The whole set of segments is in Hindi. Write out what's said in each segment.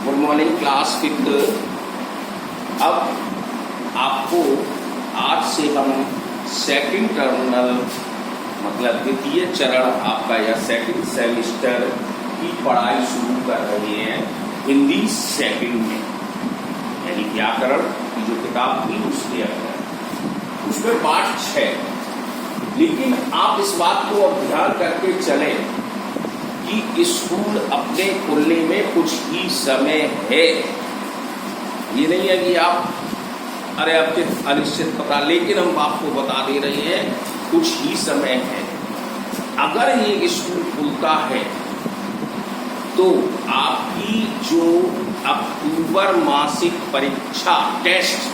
Good morning class fifth. अब आपको आज से हम सेकंड टर्मिनल मतलब द्वितीय चरण आपका या सेकंड सेमेस्टर की पढ़ाई शुरू कर रहे हैं हिंदी सेकंड में, यानी व्याकरण की जो किताब थी उसके अंदर, उसमें पाठ 6। लेकिन आप इस बात को अब ध्यान करके चलें कि स्कूल अपने खुलने में कुछ ही समय है। ये नहीं है कि आप अरे आपके अनिश्चित पता, लेकिन हम आपको बता दे रहे हैं कुछ ही समय है। अगर ये स्कूल खुलता है तो आपकी जो अक्टूबर मासिक परीक्षा टेस्ट,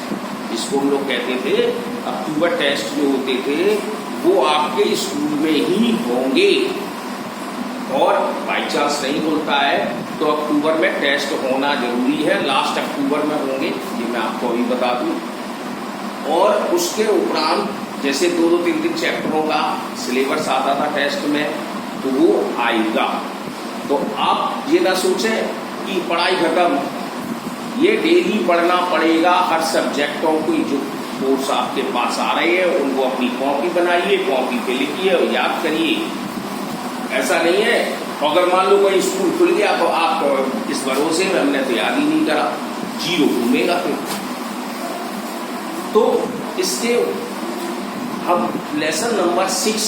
जिसको हम लोग कहते थे अक्टूबर टेस्ट जो होते थे, वो आपके स्कूल में ही होंगे। और बाई चांस नहीं खुलता है तो अक्टूबर में टेस्ट होना जरूरी है, लास्ट अक्टूबर में होंगे, ये मैं आपको अभी बता दूं। और उसके उपरांत जैसे 2-3 चैप्टरों का सिलेबस आता था टेस्ट में, तो वो आएगा। तो आप ये ना सोचें कि पढ़ाई खत्म, ये डेली पढ़ना पड़ेगा हर सब्जेक्टों की जो कोर्स आपके पास आ रहे हैं उनको अपनी कॉपी बनाइए, कॉपी पे लिखिए और याद करिए। ऐसा नहीं है अगर मान लो कोई स्कूल खुल गया तो आप इस भरोसे में हमने तो याद ही नहीं करा, 0 घूमेगा फिर। तो इसके हम लेसन नंबर 6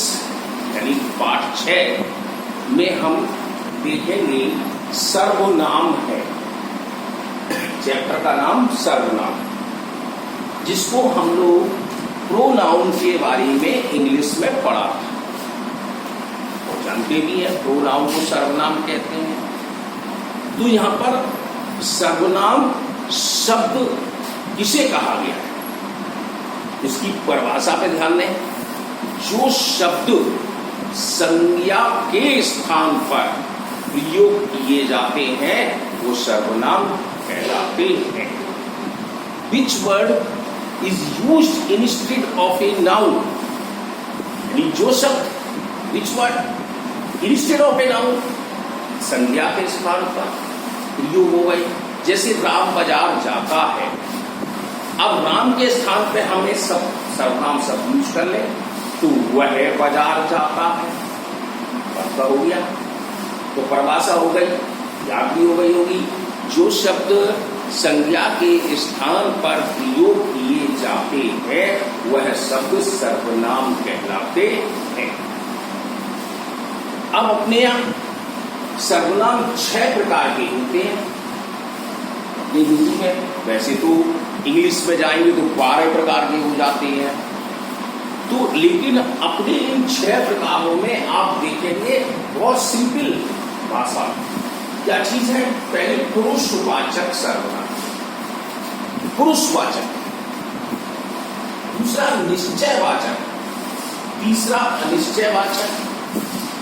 यानी पाठ 6 में हम देखेंगे सर्वनाम है। चैप्टर का नाम सर्वनाम, जिसको हम लोग प्रोनाउन के बारे में इंग्लिश में पढ़ा था, जानते भी है प्रोनाउन को सर्वनाम कहते हैं। तो यहां पर सर्वनाम शब्द किसे कहा गया है, इसकी परिभाषा पे ध्यान दें। जो शब्द संज्ञा के स्थान पर प्रयोग किए जाते हैं वो सर्वनाम कहलाते हैं। Which word is used instead of a noun, यानी जो शब्द which word instead of a noun संज्ञा के स्थान पर प्रयोग हो गई। जैसे राम बाजार जाता है, अब राम के स्थान पे हमें सब सर्वनाम शब्द यूज कर ले तो वह बाजार जाता है, पक्का हो गया। तो परिभाषा हो गई, याद भी हो गई होगी। जो शब्द संज्ञा के स्थान पर प्रयोग किए जाते हैं वह शब्द सर्वनाम कहलाते हैं। अब अपने यहाँ सर्वनाम 6 प्रकार के होते हैं। ये हिंदी में, वैसे तो इंग्लिश में जाएंगे तो 12 प्रकार के हो जाते हैं। तो लेकिन अपने इन 6 प्रकारों में आप देखेंगे बहुत सिंपल भाषा क्या चीज है। पहले पुरुषवाचक सर्वनाम, पुरुषवाचक। दूसरा निश्चयवाचक, तीसरा अनिश्चयवाचक,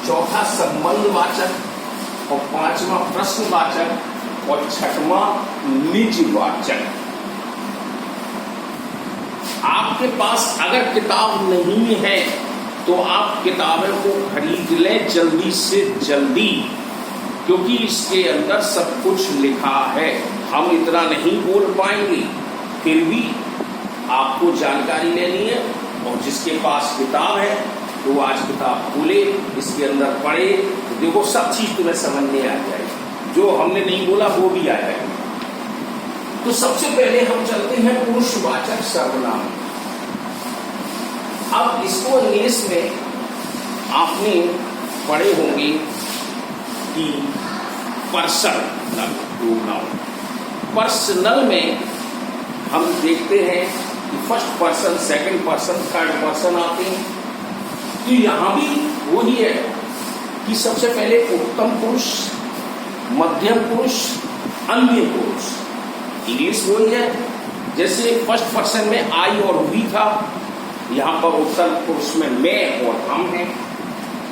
चौथा संबंधवाचक और 5वां प्रश्नवाचक और 6वां निजवाचक। आपके पास अगर किताब नहीं है तो आप किताबों को खरीद लें जल्दी से जल्दी, क्योंकि इसके अंदर सब कुछ लिखा है। हम इतना नहीं बोल पाएंगे, फिर भी आपको जानकारी लेनी है। और जिसके पास किताब है तो आज किताब खोले, इसके अंदर पढ़े, तो देखो सब चीज तुम्हें समझ में आ जाएगी, जो हमने नहीं बोला वो भी आ जाएगी। तो सबसे पहले हम चलते हैं पुरुषवाचक सर्वनाम। अब इसको इंग्लिश में आपने पढ़े होंगे कि पर्सनल प्रोनाउन। पर्सनल में हम देखते हैं कि first person, second person, third person आते हैं। तो यहां भी वही है कि सबसे पहले उत्तम पुरुष, मध्यम पुरुष, अन्य पुरुष। इंग्लिश वही है, जैसे फर्स्ट पर्सन में आई और वी था, यहां पर उत्तम पुरुष में मैं और हम हैं।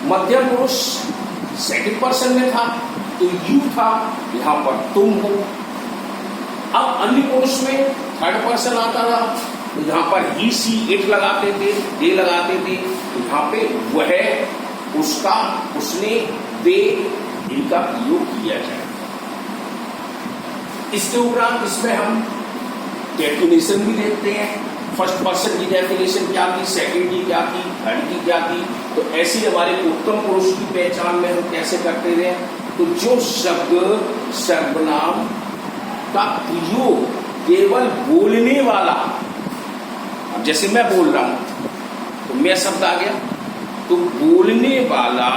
मध्यम पुरुष सेकंड पर्सन में था तो यू था, यहां पर तुम हो। अब अन्य पुरुष में थर्ड पर्सन आता था तो यहां पर ही, सी, इट लगाते थे, दे लगाते थे, तो यहां पे वह, उसका, उसने, वे, इनका प्रयोग किया जाए। इसके उपरांत इसमें हम डेफिनेशन भी देखते हैं। फर्स्ट पर्सन की डेफिनेशन क्या थी, सेकंड की क्या थी, थर्ड की क्या थी। तो ऐसी हमारे उत्तम पुरुष की पहचान में हम कैसे करते रहे। तो जो शब्द सर्वनाम का प्रयोग केवल बोलने वाला, अब जैसे मैं बोल रहा हूं तो मैं शब्द आ गया, तो बोलने वाला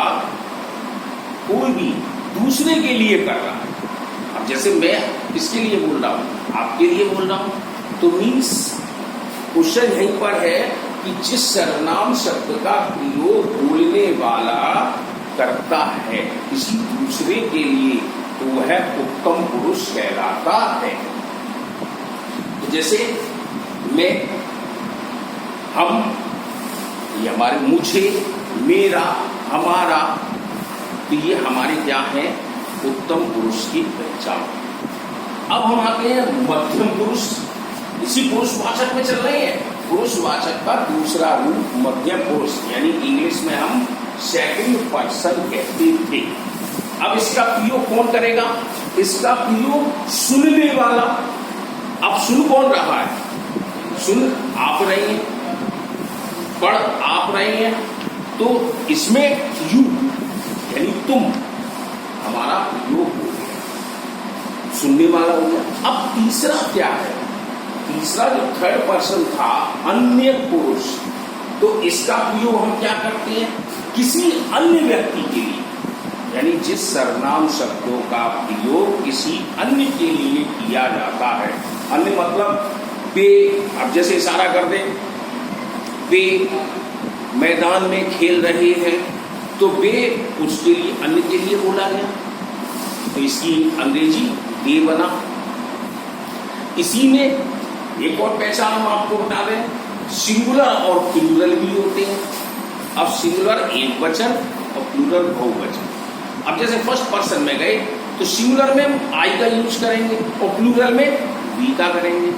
कोई भी दूसरे के लिए कर रहा है। अब जैसे मैं किसके लिए बोल रहा हूं, आपके लिए बोल रहा हूं, तो मीन्स क्वेश्चन यहीं पर है कि जिस सर्वनाम शब्द का प्रयोग बोलने वाला करता है किसी दूसरे के लिए, तो वह उत्तम पुरुष कहलाता है। तो जैसे मैं, हम, ये हमारे, मुझे, मेरा, हमारा, तो ये हमारे क्या है, उत्तम पुरुष की पहचान। अब हम आते हैं मध्यम पुरुष। इसी पुरुषवाचक में चल रहे हैं। पुरुषवाचक का दूसरा रूप मध्यम पुरुष, यानी इंग्लिश में हम सेकंड पर्सन कहते थे। अब इसका प्रयोग कौन करेगा, इसका प्रयोग सुनने वाला। अब सुन कौन रहा है, सुन आप रहे हैं, पढ़ आप रहे हैं, तो इसमें यू यानी तुम हमारा प्रयोग हो गया, सुनने वाला हो गया। अब तीसरा क्या है, तीसरा जो थर्ड पर्सन था अन्य पुरुष, तो इसका प्रयोग हम क्या करते हैं, किसी अन्य व्यक्ति के लिए, यानी जिस सर्वनाम शब्दों का प्रयोग किसी अन्य के लिए किया जाता है। अन्य मतलब वे, अब जैसे इशारा कर दें, वे मैदान में खेल रहे हैं, तो वे उसके लिए, अन्य के लिए बोला गया, तो इसकी अंग्रेजी दे बना। इसी में एक और पहचान हम आपको बता दें, सिंगुलर और प्लूरल भी होते हैं। अब सिंगुलर एक वचन और प्लूरल बहुवचन। अब जैसे फर्स्ट पर्सन में गए तो सिंगुलर में हम आई का यूज करेंगे और प्लूरल में वी का करेंगे,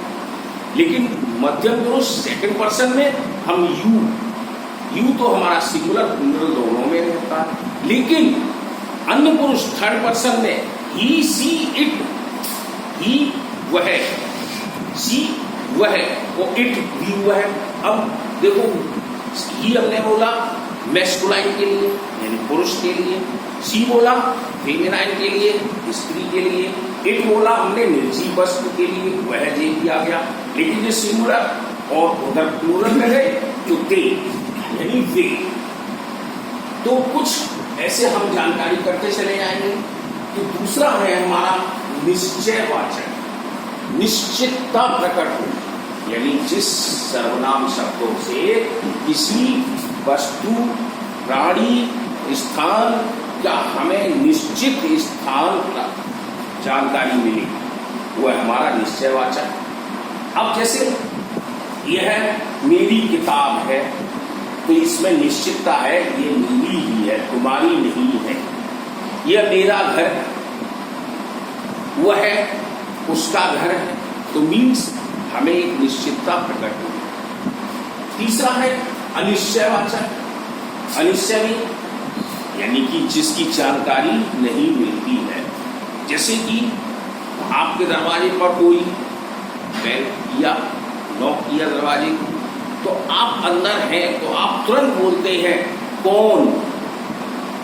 लेकिन मध्यम पुरुष सेकंड पर्सन में हम यू तो हमारा सिंगुलर प्लूरल दोनों में रहता है। लेकिन अन्य पुरुष थर्ड पर्सन में ही, सी, इट, ही वह, सी वह, और इट भी वह। अब देखो, ही हमने बोला मैस्कुलाइन के लिए यानी पुरुष के लिए, सी बोला फेमिनाइन के लिए स्त्री के लिए, इट बोला हमने निर्जीव वस्तु के लिए, वह जे भी आ गया। लेकिन ये सिंगुलर और उधर प्लूरल में गए तो दे यानी वे। तो कुछ ऐसे हम जानकारी करते चले जाएंगे। तो दूसरा है हमारा निश्चयवाचक, निश्चितता प्रकट हो, यानी जिस सर्वनाम शब्दों से किसी वस्तु, प्राणी, स्थान का हमें निश्चित स्थान का जानकारी मिली, वह हमारा निश्चयवाचक। अब जैसे यह मेरी किताब है, तो इसमें निश्चितता है ये मेरी ही है, तुम्हारी नहीं है। यह मेरा घर है, वह है उसका घर है, तो मीन्स हमें एक निश्चितता प्रकट हुई। तीसरा है अनिश्चयवाचक। अनिश्चय भी यानी कि जिसकी जानकारी नहीं मिलती है। जैसे कि आपके दरवाजे पर कोई बैल किया, नॉक किया दरवाजे को, तो आप अंदर हैं तो आप तुरंत बोलते हैं कौन,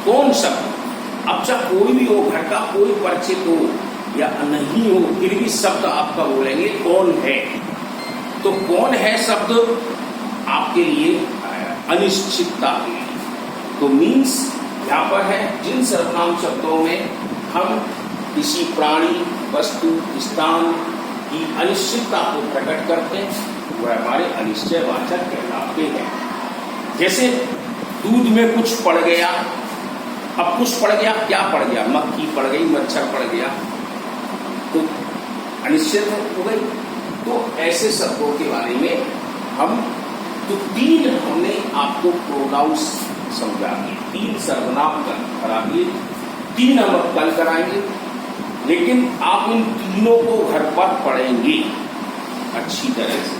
कौन शब्द। अब जब कोई भी हो, घर का कोई परिचित हो या नहीं हो, फिर भी शब्द आपका बोलेंगे कौन है। तो कौन है शब्द आपके लिए अनिश्चितता के लिए। तो मीन्स यहाँ पर है जिन सर्वनाम शब्दों में हम किसी प्राणी, वस्तु, स्थान की अनिश्चितता को प्रकट करते हैं, वह हमारे अनिश्चयवाचक कहलाते हैं। जैसे दूध में कुछ पड़ गया, अब कुछ पड़ गया, क्या पड़ गया, मक्खी पड़ गई, मच्छर पड़ गया, तो अनिश्चित हो गई। तो ऐसे शब्दों के बारे में हम, तो तीन हमने आपको प्रोनाउंस समझा दिए, तीन सर्वनाम करा दिए, तीन हम कल कराएंगे। लेकिन आप इन तीनों को घर पर पढ़ेंगे अच्छी तरह से।